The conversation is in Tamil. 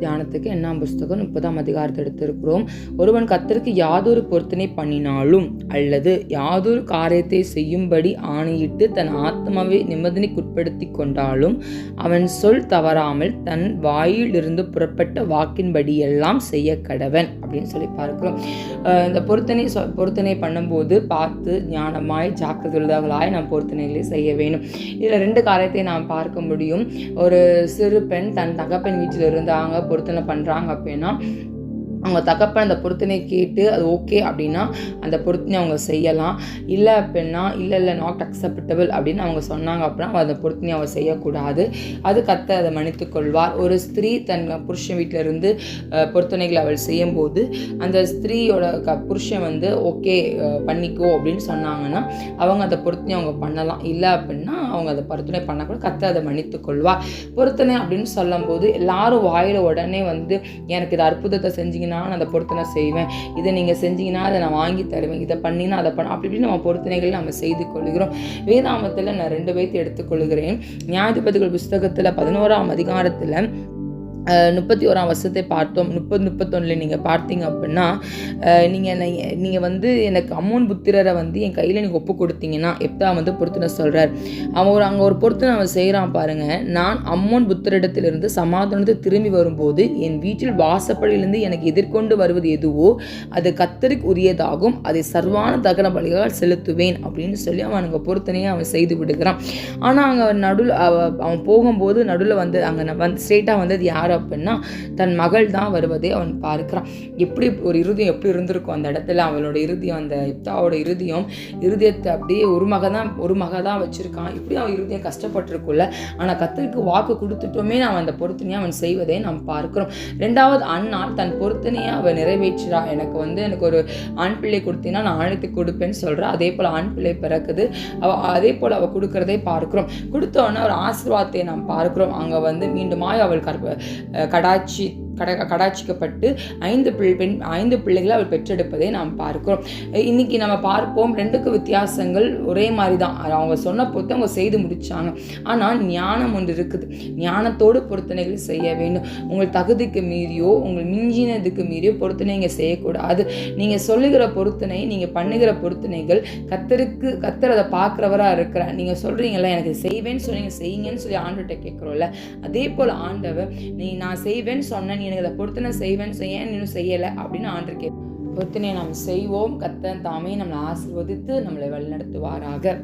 தியானத்துக்கு எண்ணாம் புஸ்தகம் 30ஆம் அதிகாரத்தை எடுத்திருக்கிறோம். ஒருவன் கர்த்தருக்கு யாதொரு பொருத்தனை பண்ணினாலும் அல்லது யாதொரு காரியத்தை செய்யும்படி ஆணையிட்டு தன் ஆத்மாவை நிபந்தனைக்குட்படுத்தி கொண்டாலும் அவன் சொல் தவறாமல் தன் வாயிலிருந்து புறப்பட்ட வாக்கின்படியெல்லாம் செய்ய கடவன் அப்படின்னு சொல்லி பார்க்கிறோம். இந்த பொருத்தனை பண்ணும்போது பார்த்து ஞானமாய் ஜாக்கிரதையுள்ளவர்களாய் நாம் பொருத்தனைகளை செய்ய வேணும். இதில் 2 காரியத்தை நாம் பார்க்க முடியும். ஒரு சிறு பெண் தன் தகப்பன் வீட்டில் இருந்தாங்க, பொருத்தனை பண்ணுறாங்க அப்படின்னா அவங்க தகப்பன் அந்த பொருத்தனை கேட்டு அது ஓகே அப்படின்னா அந்த பொருத்தனை அவங்க செய்யலாம். இல்லை அப்படின்னா இல்லை நாட் அக்செப்டபிள் அப்படின்னு அவங்க சொன்னாங்க அப்படின்னா அந்த பொருத்தனை அவங்க செய்யக்கூடாது. அது கர்த்தர் அதை மன்னித்துக் கொள்வார். ஒரு ஸ்திரீ தன் புருஷன் வீட்டில் இருந்து பொருத்தனைகளை அவள் செய்யும்போது அந்த ஸ்திரீயோட புருஷன் ஓகே பண்ணிக்கோ அப்படின்னு சொன்னாங்கன்னா அவங்க அந்த பொருத்தனை அவங்க பண்ணலாம். இல்லை அப்படின்னா அவங்க அதை பொருத்தனை பண்ணக்கூட கர்த்தர் அதை மன்னித்துக் கொள்வார். பொருத்தனை அப்படின்னு சொல்லும் போது எல்லாரும் வாயில உடனே எனக்கு இது அற்புதத்தை செஞ்சீங்க, நான் அந்த பொருத்தனை செய்வேன், இதை நீங்கள் செஞ்சீங்கன்னா அதை நான் வாங்கி தருவேன், இதை பண்ணினா அதை அப்படி இப்படி நம்ம பொருத்தனைகள் நம்ம செய்து கொள்கிறோம். வேதாமத்தில் நான் 2 பேர்த்தை எடுத்துக்கொள்கிறேன். நியாயாதிபதிகள் புஸ்தகத்தில் 11ஆம் அதிகாரத்தில் 31ஆம் வசனத்தை பார்த்தோம். 30-31 நீங்கள் பார்த்தீங்க அப்படின்னா நீங்கள் எனக்கு அம்மோன் புத்திரரை என் கையில் நீங்கள் ஒப்பு கொடுத்தீங்கன்னா எப்தா பொருத்தனை சொல்கிறார். அங்கே ஒரு பொருத்தனை அவன் செய்கிறான் பாருங்க. நான் அம்மோன் புத்திரிடத்திலிருந்து சமாதானத்தை திரும்பி வரும்போது என் வீட்டில் வாசப்படியிலிருந்து எனக்கு எதிர்கொண்டு வருவது எதுவோ அது கர்த்தருக்கு உரியதாகும், அதை சர்வான தகன பலிகளால் செலுத்துவேன் அப்படின்னு சொல்லி அவனுக்கு பொருத்தனையை அவன் செய்து விடுகிறான். ஆனால் அங்கே நடுவில் அவன் போகும்போது நடுவில் அங்கே ஸ்ட்ரெயிட்டாக வந்தது யார் அப்படின்னா தன் மகள் தான் வருவதை அவன் பார்க்கிறான். எப்படி ஒரு இருதயம் எப்படி இருந்திருக்கும் அந்த இடத்துல. அவளோட இருதயம், அந்த எப்தாவோட இருதயத்தை அப்படியே ஒரு மக தான் வச்சிருக்கான். இப்படி அவன் இருதயம் கஷ்டப்பட்டிருக்குள்ள. ஆனால் கர்த்தருக்கு வாக்கு கொடுத்துட்டோமே அவன் அந்த பொருத்தனையை அவன் செய்வதை நாம் பார்க்கிறோம். 2வது அண்ணால் தன் பொருத்தனையை அவன் நிறைவேற்றா. எனக்கு ஒரு ஆண் பிள்ளை கொடுத்தீங்கன்னா நான் ஆணைத்து கொடுப்பேன்னு சொல்றா. அதே போல் ஆண் பிள்ளை பிறக்குது. அதே போல் அவள் கொடுக்கறதை பார்க்கிறோம். கொடுத்தோன்னே ஒரு ஆசீர்வாதத்தை நாம் பார்க்கிறோம். அங்கே மீண்டுமாய் அவள் கடாட்சிக்கப்பட்டு 5 பிள்ளைகளை அவள் பெற்றெடுப்பதை நாம் பார்க்கிறோம். இன்னைக்கு நம்ம பார்ப்போம் 2க்கு வித்தியாசங்கள் ஒரே மாதிரி தான். அவங்க சொன்ன பொறுத்து அவங்க செய்து முடிச்சாங்க. ஆனால் ஞானம் ஒன்று இருக்குது. ஞானத்தோடு பொருத்தனைகள் செய்ய வேண்டும். உங்கள் தகுதிக்கு மீறியோ உங்கள் மிஞ்சினதுக்கு மீறியோ பொருத்தனை நீங்கள் செய்யக்கூடாது. நீங்கள் சொல்லுகிற பொருத்தனை, நீங்கள் பண்ணுகிற பொருத்தனைகள் கர்த்தர் அதை பார்க்குறவராக இருக்கிறார். நீங்கள் சொல்கிறீங்களா எனக்கு செய்வேன்னு சொன்னீங்க, செய்யுங்கன்னு சொல்லி ஆண்டவர்கிட்ட கேட்குறோம்ல. அதே போல் ஆண்டவர் நான் செய்வேன்னு சொன்னேன், எனக்கு அதை பொருத்தனை செய்வேன்னு ஏன் இன்னும் செய்யலை அப்படின்னு ஆண்டவர் பொருத்தனையை நாம் செய்வோம். கர்த்தர் தாமே நம்மளை ஆசீர்வதித்து நம்மளை வழிநடத்துவாராக.